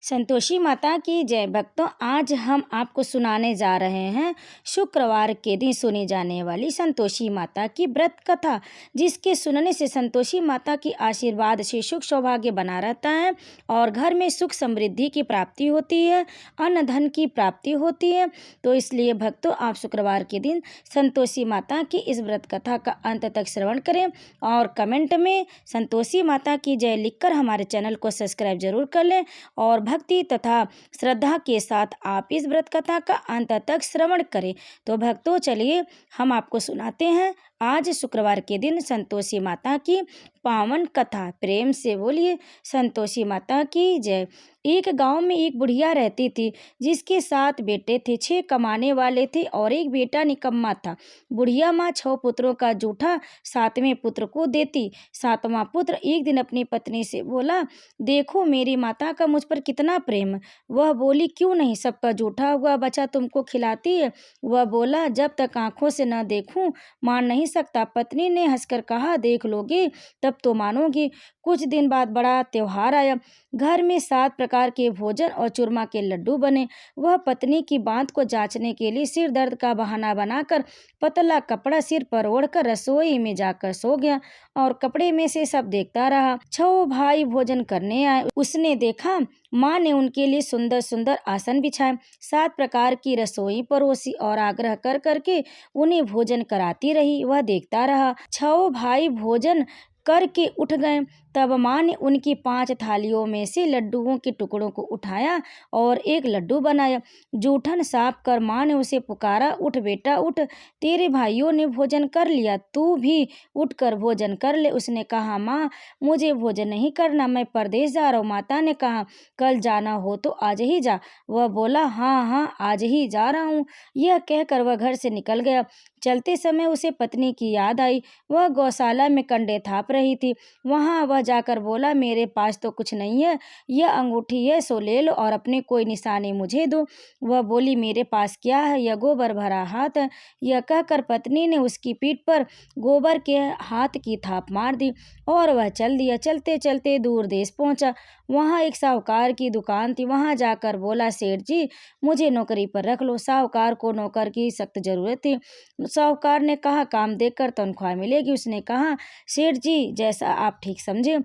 संतोषी माता की जय। भक्तों, आज हम आपको सुनाने जा रहे हैं शुक्रवार के दिन सुनी जाने वाली संतोषी माता की व्रत कथा, जिसके सुनने से संतोषी माता की आशीर्वाद से सुख सौभाग्य बना रहता है और घर में सुख समृद्धि की प्राप्ति होती है, अन्न धन की प्राप्ति होती है। तो इसलिए भक्तों, आप शुक्रवार के दिन संतोषी माता की इस व्रत कथा का अंत तक श्रवण करें और कमेंट में संतोषी माता की जय लिखकर हमारे चैनल को सब्सक्राइब जरूर कर लें और भक्ति तथा श्रद्धा के साथ आप इस व्रत कथा का अंत तक श्रवण करें। तो भक्तों, चलिए हम आपको सुनाते हैं आज शुक्रवार के दिन संतोषी माता की पावन कथा। प्रेम से बोलिए संतोषी माता की जय। एक गांव में एक बुढ़िया रहती थी, जिसके 7 बेटे थे। 6 कमाने वाले थे और एक बेटा निकम्मा था। बुढ़िया माँ 6 पुत्रों का जूठा 7वें पुत्र को देती। 7वां पुत्र एक दिन अपनी पत्नी से बोला, देखो मेरी माता का मुझ पर कितना प्रेम। वह बोली, क्यों नहीं, सबका जूठा हुआ बच्चा तुमको खिलाती है। वह बोला, जब तक आंखों से न देखूं मान नहीं सकता। पत्नी ने हंसकर कहा, देख लोगे तब तो मानोगी। कुछ दिन बाद बड़ा त्योहार आया। घर में 7 प्रकार के भोजन और चूरमा के लड्डू बने। वह पत्नी की बात को जांचने के लिए सिर दर्द का बहाना बनाकर पतला कपड़ा सिर पर ओढ़कर रसोई में जाकर सो गया और कपड़े में से सब देखता रहा। 6 भाई भोजन करने आए। उसने देखा माँ ने उनके लिए सुंदर सुंदर आसन बिछाए, 7 प्रकार की रसोई परोसी और आग्रह कर करके उन्हें भोजन कराती रही। वह देखता रहा। 6 भाई भोजन करके उठ गए। तब माँ ने उनकी 5 थालियों में से लड्डुओं के टुकड़ों को उठाया और एक लड्डू बनाया। जूठन साफ कर माँ ने उसे पुकारा, उठ बेटा उठ, तेरे भाइयों ने भोजन कर लिया, तू भी उठकर भोजन कर ले। उसने कहा, माँ मुझे भोजन नहीं करना, मैं परदेश जा रहा हूँ। माता ने कहा, कल जाना हो तो आज ही जा। वह बोला, हाँ हाँ आज ही जा रहा हूँ। यह कहकर वह घर से निकल गया। चलते समय उसे पत्नी की याद आई। वह गौशाला में कंडे थाप रही थी। वहां वह जाकर बोला, मेरे पास तो कुछ नहीं है, यह अंगूठी है, सो ले लो और अपने कोई निशानी मुझे दो। वह बोली, मेरे पास क्या है, यह गोबर भरा हाथ है। यह कहकर पत्नी ने उसकी पीठ पर गोबर के हाथ की थाप मार दी और वह चल दिया। चलते चलते दूर देश पहुंचा। वहां एक साहूकार की दुकान थी। वहां जाकर बोला, सेठ जी मुझे नौकरी पर रख लो। साहूकार को नौकर की सख्त जरूरत थी। साहूकार ने कहा, काम देखकर तनख्वाह मिलेगी। उसने कहा, सेठ जी जैसा आप ठीक समझे।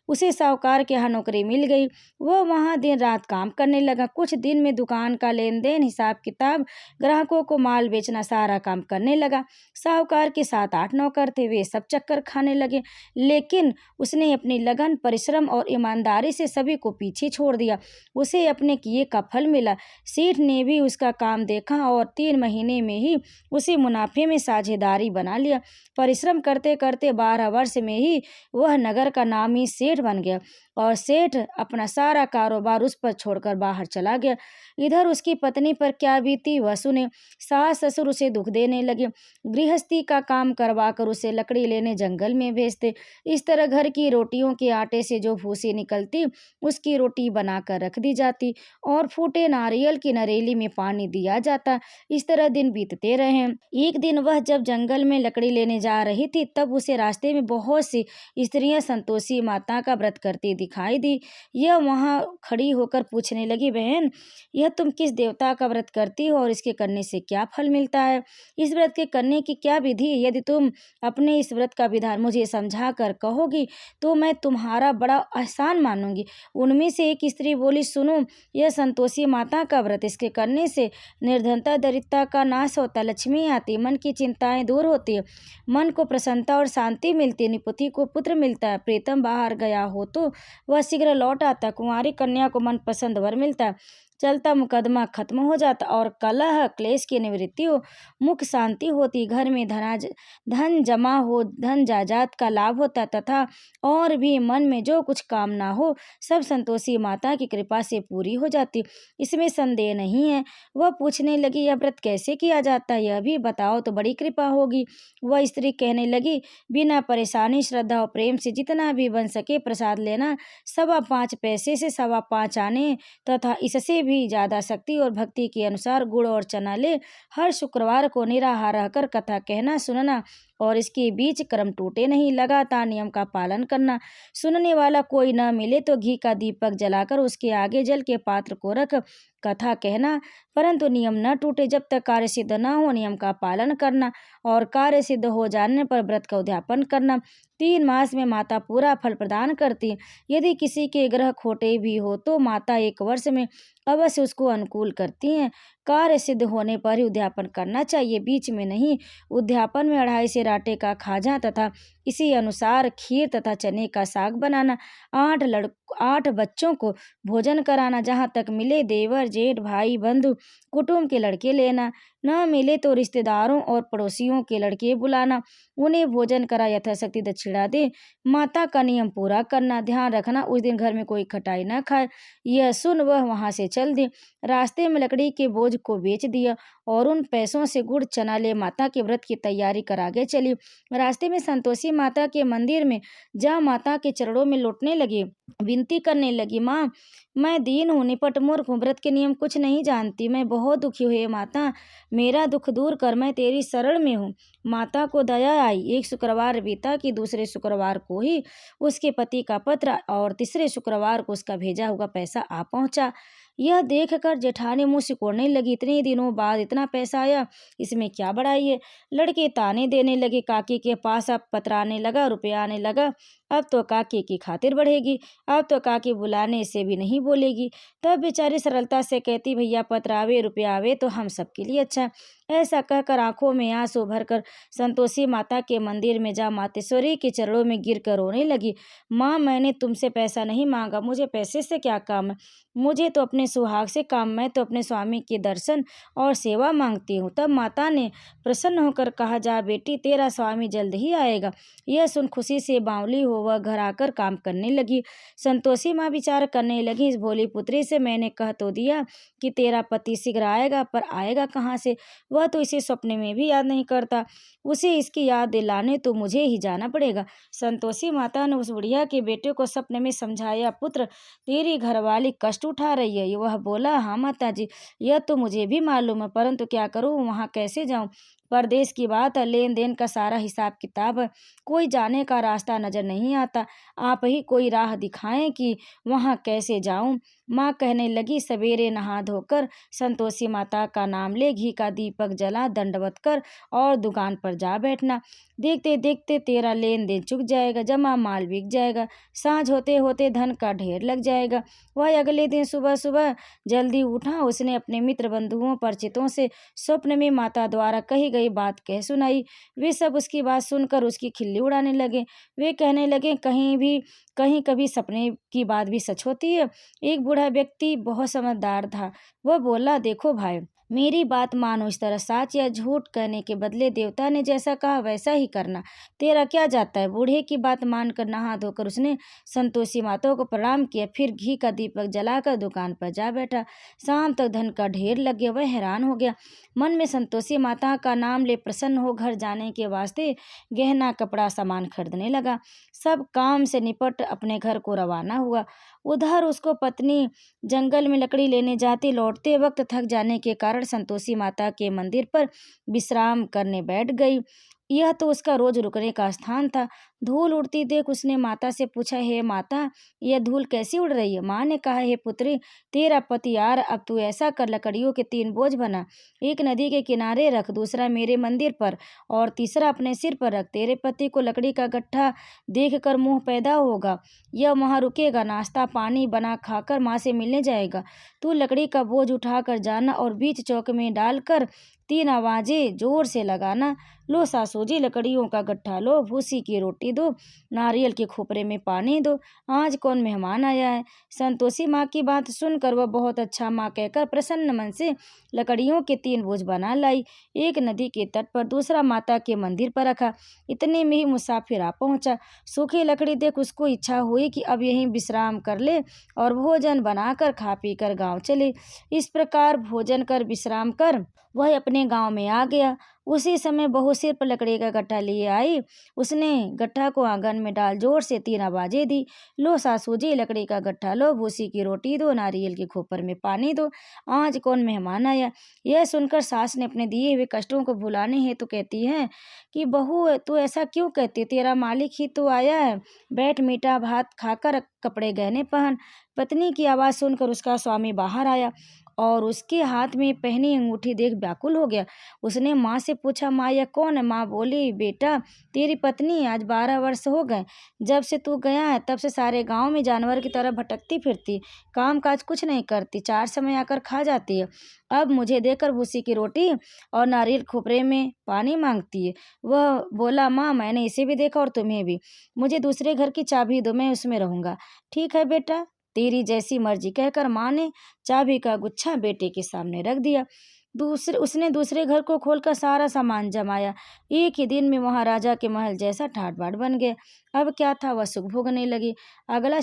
उसे साहूकार के यहाँ नौकरी मिल गई। वह वहाँ दिन रात काम करने लगा। कुछ दिन में दुकान का लेन देन, हिसाब किताब, ग्राहकों को माल बेचना, सारा काम करने लगा। साहूकार के 7-8 नौकर थे, वे सब चक्कर खाने लगे, लेकिन उसने अपनी लगन, परिश्रम और ईमानदारी से सभी को पीछे छोड़ दिया। उसे अपने किए का फल मिला। सेठ ने भी उसका काम देखा और 3 महीने में ही उसे मुनाफे में साझेदारी बना लिया। परिश्रम करते करते 12 वर्ष में ही वह नगर का नामी सेठ बन गया और सेठ अपना सारा कारोबार उस पर छोड़कर बाहर चला गया। इधर उसकी पत्नी पर क्या बीती वह सुने। सास ससुर उसे दुख देने लगे। गृहस्थी का काम करवा कर उसे लकड़ी लेने जंगल में भेजते। इस तरह घर की रोटियों के आटे से जो भूसी निकलती उसकी रोटी बनाकर रख दी जाती और फूटे नारियल की नरेली में पानी दिया जाता। इस तरह दिन बीतते रहे। एक दिन वह जब जंगल में लकड़ी लेने जा रही थी, तब उसे रास्ते में बहुत सी स्त्रियां संतोषी माता का व्रत करती दिखाई दी। यह वहां खड़ी होकर पूछने लगी, बहन यह तुम किस देवता का व्रत करती हो और इसके करने से क्या फल मिलता है? इस व्रत के करने की क्या विधि है? यदि तुम अपने इस व्रत का विधान मुझे समझा कर कहोगी तो मैं तुम्हारा बड़ा एहसान मानूंगी। उनमें से एक स्त्री बोली, सुनो, यह संतोषी माता का व्रत, इसके करने से निर्धनता दरिद्रता का नाश होता, लक्ष्मी आती, मन की चिंताएं दूर होती है, मन को प्रसन्नता और शांति मिलती है, निपति को पुत्र मिलता है, प्रीतम बाहर गया हो तो वह शीघ्र लौट आता, कुंवारी कन्या को मनपसंद वर मिलता है, चलता मुकदमा खत्म हो जाता और कलह क्लेश की निवृत्ति हो, मुख शांति होती, घर में धन जमा हो, धन जायदाद का लाभ होता तथा और भी मन में जो कुछ कामना हो सब संतोषी माता की कृपा से पूरी हो जाती। इसमें संदेह नहीं है। वह पूछने लगी, यह व्रत कैसे किया जाता है, यह भी बताओ तो बड़ी कृपा होगी। वह स्त्री कहने लगी, बिना परेशानी, श्रद्धा और प्रेम से जितना भी बन सके प्रसाद लेना, 5.25 पैसे से 5.25 आने तथा इससे भी ज्यादा शक्ति और भक्ति के अनुसार गुड़ और चना ले। हर शुक्रवार को निराहार रहकर कथा कहना सुनना और इसके बीच क्रम टूटे नहीं, लगातार नियम का पालन करना। सुनने वाला कोई न मिले तो घी का दीपक जलाकर उसके आगे जल के पात्र को रख कथा कहना, परंतु नियम न टूटे जब तक कार्य सिद्ध न हो नियम का पालन करना, और कार्य सिद्ध हो जाने पर व्रत का उद्यापन करना। 3 मास में माता पूरा फल प्रदान करती है। यदि किसी के ग्रह खोटे भी हो तो माता 1 वर्ष में अवश्य उसको अनुकूल करती हैं। कार्य सिद्ध होने पर ही उद्यापन करना चाहिए, बीच में नहीं। उद्यापन में 2.5 सेर आटे का खाजा तथा इसी अनुसार खीर तथा चने का साग बनाना। 8 बच्चों को भोजन कराना, जहाँ तक मिले देवर जेठ भाई बंधु कुटुंब के लड़के लेना, न मिले तो रिश्तेदारों और पड़ोसियों के लड़के बुलाना, उन्हें भोजन करा यथाशक्ति दक्षिणा दे। माता का नियम पूरा करना, ध्यान रखना उस दिन घर में कोई खटाई न खाए। यह सुन वह वहां से चल दे। रास्ते में लकड़ी के बोझ को बेच दिया और उन पैसों से गुड़ चना ले माता के व्रत की तैयारी कर आगे चली। रास्ते में संतोषी माता के मंदिर में जा माता के चरणों में लौटने लगी, विनती करने लगी, माँ मैं दीन हूँ, निपट मूर्ख हूँ, व्रत के नियम कुछ नहीं जानती, मैं बहुत दुखी हुई माता, मेरा दुख दूर कर, मैं तेरी शरण में हूँ। माता को दया आई। एक शुक्रवार बीता कि दूसरे शुक्रवार को ही उसके पति का पत्र और तीसरे शुक्रवार को उसका भेजा हुआ पैसा आ पहुंचा। यह देखकर जेठानी मुंह सिकोड़ने लगी, इतने दिनों बाद इतना पैसा आया, इसमें क्या बड़ाई है। लड़के ताने देने लगे, काकी के पास अब पत्र आने लगा, रुपया आने लगा, अब तो काकी की खातिर बढ़ेगी, अब तो काकी बुलाने से भी नहीं बोलेगी। तब बेचारी सरलता से कहती, भैया पत्र आवे रुपया आवे तो हम सबके लिए अच्छा है। ऐसा कहकर आंखों में आंसू भरकर संतोषी माता के मंदिर में जा मातेश्वरी के चरणों में गिर कर रोने लगी। माँ मैंने तुमसे पैसा नहीं मांगा, मुझे पैसे से क्या काम है, मुझे तो अपने सुहाग से काम, मैं तो अपने स्वामी के दर्शन और सेवा मांगती हूँ। तब माता ने प्रसन्न होकर कहा, जा बेटी तेरा स्वामी जल्द ही आएगा। यह सुन खुशी से बावली हो वह घर आकर काम करने लगी। संतोषी माँ विचार करने लगी, इस भोली पुत्री से मैंने कह तो दिया कि तेरा पति शीघ्र आएगा, पर आएगा कहाँ से, वह तो इसे सपने में भी याद नहीं करता, उसे इसकी याद दिलाने तो मुझे ही जाना पड़ेगा। संतोषी माता ने उस बुढ़िया के बेटे को सपने में समझाया, पुत्र तेरी घरवाली कष्ट उठा रही है। वह बोला, हाँ माता जी यह तो मुझे भी मालूम है, परंतु क्या करूँ, वहाँ कैसे जाऊँ, परदेश की बात है, लेन देन का सारा हिसाब किताब है, कोई जाने का रास्ता नजर नहीं आता, आप ही कोई राह दिखाएं कि वहाँ कैसे जाऊं। माँ कहने लगी, सवेरे नहा धोकर संतोषी माता का नाम ले, घी का दीपक जला, दंडवत कर और दुकान पर जा बैठना। देखते देखते तेरा लेन देन चुक जाएगा, जमा माल बिक जाएगा, सांझ होते होते धन का ढेर लग जाएगा। वह अगले दिन सुबह सुबह जल्दी उठा, उसने अपने मित्र बंधुओं परिचितों से स्वप्न में माता द्वारा कही गई बात कह सुनाई। वे सब उसकी बात सुनकर उसकी खिल्ली उड़ाने लगे। वे कहने लगे, कहीं कभी सपने की बात भी सच होती है। एक बूढ़ा व्यक्ति बहुत समझदार था, वह बोला, देखो भाई मेरी बात मानो, इस तरह सच या झूठ कहने के बदले देवता ने जैसा कहा वैसा ही करना, तेरा क्या जाता है। बूढ़े की बात मानकर नहा धोकर उसने संतोषी माता को प्रणाम किया, फिर घी का दीपक जलाकर दुकान पर जा बैठा। शाम तक धन का ढेर लग गया। वह हैरान हो गया, मन में संतोषी माता का नाम ले प्रसन्न हो घर जाने के वास्ते गहना कपड़ा सामान खरीदने लगा। सब काम से निपट अपने घर को रवाना हुआ। उधर उसको पत्नी जंगल में लकड़ी लेने जाती, लौटते वक्त थक जाने के कारण संतोषी माता के मंदिर पर विश्राम करने बैठ गई। यह तो उसका रोज रुकने का स्थान था। धूल उड़ती देख उसने माता से पूछा, हे माता यह धूल कैसी उड़ रही है। माँ ने कहा, हे पुत्री तेरा पति यार, अब तू ऐसा कर, लकड़ियों के 3 बोझ बना, एक नदी के किनारे रख, दूसरा मेरे मंदिर पर और तीसरा अपने सिर पर रख। तेरे पति को लकड़ी का गट्ठा देख कर मोह पैदा होगा, यह वहाँ रुकेगा, नाश्ता पानी बना खाकर माँ से मिलने जाएगा। तू लकड़ी का बोझ उठाकर जाना और बीच चौक में डालकर 3 आवाजें जोर से लगाना, लो सासू जी लकड़ियों का गट्ठा लो, भूसी की रोटी दो, नारियल के खोपरे में पानी दो, आज कौन मेहमान आया है। संतोषी माँ की बात सुनकर वह बहुत अच्छा माँ कहकर प्रसन्न मन से लकड़ियों के 3 बोझ बना लाई। एक नदी के तट पर, दूसरा माता के मंदिर पर रखा। इतने में ही मुसाफिर आ पहुंचा। सूखी लकड़ी देख उसको इच्छा हुई कि अब यहीं विश्राम कर ले और भोजन बनाकर खा पी कर गाँव चले। इस प्रकार भोजन कर विश्राम कर वह अपने अपने गांव में आ गया। उसी समय बहू सिर पर लकड़ी का गट्ठा लिए आई। उसने गट्ठा को आंगन में डाल जोर से 3 आवाजें दी। लो सासू जी, लकड़ी का गट्ठा लो, भूसी की रोटी दो, नारियल के खोपर में पानी दो, आज कौन मेहमान आया। यह सुनकर सास ने अपने दिए हुए कष्टों को भुलाने हेतु कहती है कि बहू तू ऐसा क्यों कहती, तेरा मालिक ही तो आया है, बैठ मीठा भात खाकर कपड़े गहने पहन। पत्नी की आवाज़ सुनकर उसका स्वामी बाहर आया और उसके हाथ में पहनी अंगूठी देख व्याकुल हो गया। उसने माँ से पूछा, माँ यह कौन है। माँ बोली, बेटा तेरी पत्नी, आज 12 वर्ष हो गए जब से तू गया है, तब से सारे गांव में जानवर की तरह भटकती फिरती, काम काज कुछ नहीं करती, 4 समय आकर खा जाती है। अब मुझे देकर भूसी की रोटी और नारियल खोपरे में पानी मांगती है। वह बोला, माँ मैंने इसे भी देखा और तुम्हें भी, मुझे दूसरे घर की चाबी दो, मैं उसमें रहूंगा। ठीक है बेटा, तेरी जैसी मर्जी, कहकर माँ ने चाबी का गुच्छा बेटे के सामने रख दिया। उसने दूसरे घर को खोलकर सारा सामान जमाया। एक ही दिन में वहां राजा के महल जैसा ठाट बाट बन गया। अब क्या था, वह सुख भोगने लगी। अगला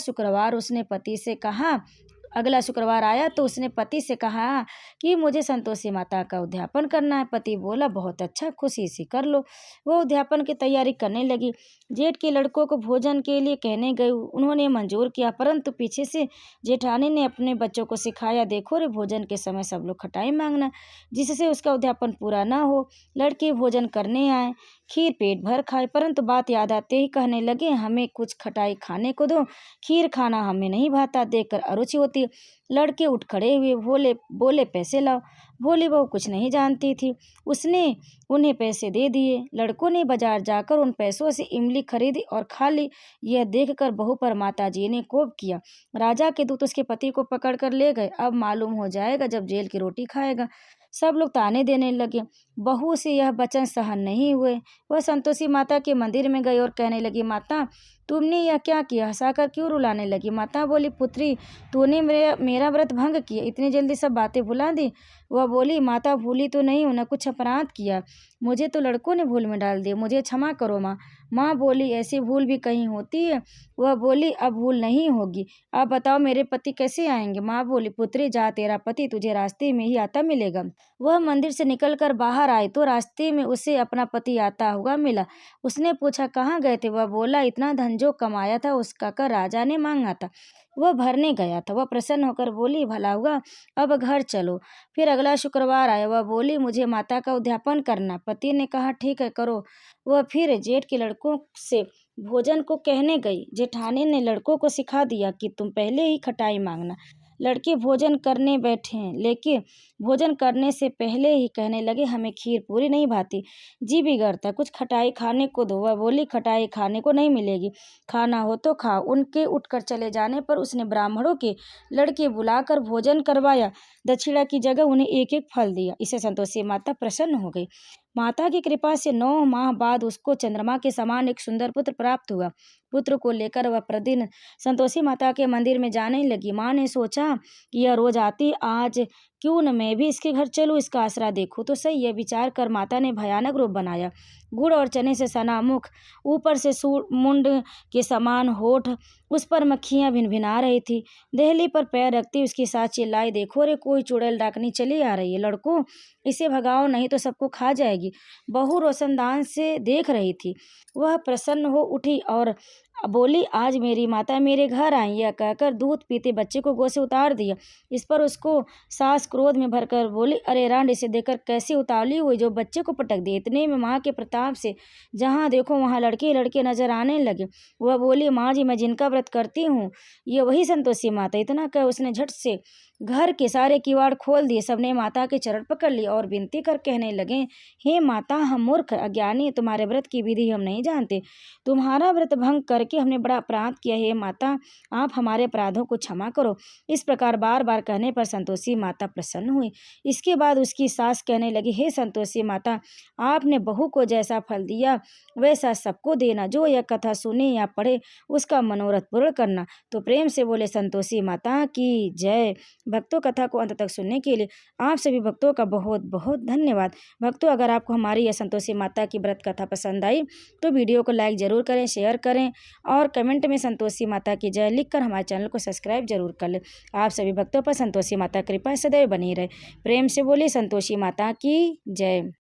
शुक्रवार आया तो उसने पति से कहा कि मुझे संतोषी माता का उद्यापन करना है। पति बोला, बहुत अच्छा, खुशी से कर लो। वो उद्यापन की तैयारी करने लगी। जेठ के लड़कों को भोजन के लिए कहने गई, उन्होंने मंजूर किया, परंतु पीछे से जेठानी ने अपने बच्चों को सिखाया, देखो रे, भोजन के समय सब लोग खटाई मांगना, जिससे उसका उद्यापन पूरा ना हो। लड़के भोजन करने आए, खीर पेट भर खाए, परंतु बात याद आते ही कहने लगे, हमें कुछ खटाई खाने को दो, खीर खाना हमें नहीं भाता, देखकर अरुचि होती है। लड़के उठ खड़े हुए, बोले पैसे लाओ। भोली बहू कुछ नहीं जानती थी, उसने उन्हें पैसे दे दिए। लड़कों ने बाजार जाकर उन पैसों से इमली खरीदी और खा ली। यह देखकर बहू पर माताजी ने कोप किया। राजा के दूत उसके पति को पकड़ कर ले गए। अब मालूम हो जाएगा जब जेल की रोटी खाएगा। सब लोग ताने देने लगे। बहू से यह वचन सहन नहीं हुए। वह संतोषी माता के मंदिर में गई और कहने लगी, माता तुमने यह क्या किया, हंसाकर क्यों रुलाने लगी। माता बोली, पुत्री तूने मेरा व्रत भंग किया, इतनी जल्दी सब बातें भुला दी। वह बोली, माता भूली तो नहीं हूँ, न कुछ अपराध किया, मुझे तो लड़कों ने भूल में डाल दिया, मुझे क्षमा करो माँ। माँ बोली, ऐसी भूल भी कहीं होती है। वह बोली, अब भूल नहीं होगी, अब बताओ मेरे पति कैसे आएंगे। माँ बोली, पुत्री जा, तेरा पति तुझे रास्ते में ही आता मिलेगा। वह मंदिर से निकलकर बाहर आई तो रास्ते में उसे अपना पति आता हुआ मिला। उसने पूछा, कहाँ गए थे। वह बोला, इतना धन जो कमाया था उसका कर राजा ने मांगा था, वह भरने गया था। वह प्रसन्न होकर बोली, भला हुआ, अब घर चलो। फिर अगला शुक्रवार आया। वह बोली, मुझे माता का उद्यापन करना। पति ने कहा, ठीक है करो। वह फिर जेठ के लड़कों से भोजन को कहने गई। जेठानी ने लड़कों को सिखा दिया कि तुम पहले ही खटाई मांगना। लड़के भोजन करने बैठे हैं, लेकिन भोजन करने से पहले ही कहने लगे, हमें खीर पूरी नहीं भाती, जी बिगड़ता, कुछ खटाई खाने को दो। वह बोली, खटाई खाने को नहीं मिलेगी, खाना हो तो खाओ। उनके उठकर चले जाने पर उसने ब्राह्मणों के लड़के बुलाकर भोजन करवाया। दक्षिणा की जगह उन्हें एक एक फल दिया। इससे संतोषी माता प्रसन्न हो गई। माता की कृपा से 9 माह बाद उसको चंद्रमा के समान एक सुंदर पुत्र प्राप्त हुआ। पुत्र को लेकर वह प्रतिदिन संतोषी माता के मंदिर में जाने लगी। माँ ने सोचा कि यह रोज आती, आज क्यों न मैं भी इसके घर चलूँ, इसका आसरा देखूँ तो सही। यह विचार कर माता ने भयानक रूप बनाया। गुड़ और चने से सना मुख, ऊपर से मुंड के समान होठ, उस पर मक्खियाँ भिनभिना रही थी। देहली पर पैर रखती उसकी सास चिल्लाई, देखो रे, कोई चुड़ैल डाकनी चली आ रही है, लड़कों इसे भगाओ नहीं तो सबको खा जाएगी। बहू रोशनदान से देख रही थी। वह प्रसन्न हो उठी और बोली, आज मेरी माता मेरे घर आई। यह कहकर दूध पीते बच्चे को गोद से उतार दिया। इस पर उसको सास क्रोध में भरकर बोली, अरे रांड, इसे देखकर कैसी उतावली हुई जो बच्चे को पटक दी। इतने में माँ के प्रताप से जहाँ देखो वहाँ लड़के लड़के नजर आने लगे। वह बोली, माँ जी, मैं जिनका व्रत करती हूँ ये वही संतोषी माता। इतना कह उसने झट से घर के सारे किवाड़ खोल दिए। सबने माता के चरण पकड़ लिए और विनती कर कहने लगे, हे माता, हम मूर्ख अज्ञानी, तुम्हारे व्रत की विधि हम नहीं जानते, तुम्हारा व्रत भंग करके हमने बड़ा अपराध किया। हे माता, आप हमारे अपराधों को क्षमा करो। इस प्रकार बार बार कहने पर संतोषी माता प्रसन्न हुई। इसके बाद उसकी सास कहने लगी, हे संतोषी माता, आपने बहू को जैसा फल दिया वैसा सबको देना। जो यह कथा सुने या पढ़े उसका मनोरथ पूर्ण करना। तो प्रेम से बोले, संतोषी माता की जय। भक्तों कथा को अंत तक सुनने के लिए आप सभी भक्तों का बहुत बहुत धन्यवाद। भक्तों अगर आपको हमारी यह संतोषी माता की व्रत कथा पसंद आई तो वीडियो को लाइक ज़रूर करें, शेयर करें और कमेंट में संतोषी माता की जय लिखकर हमारे चैनल को सब्सक्राइब जरूर कर लें। आप सभी भक्तों पर संतोषी माता कृपा सदैव बनी रहे। प्रेम से बोलिए संतोषी माता की जय।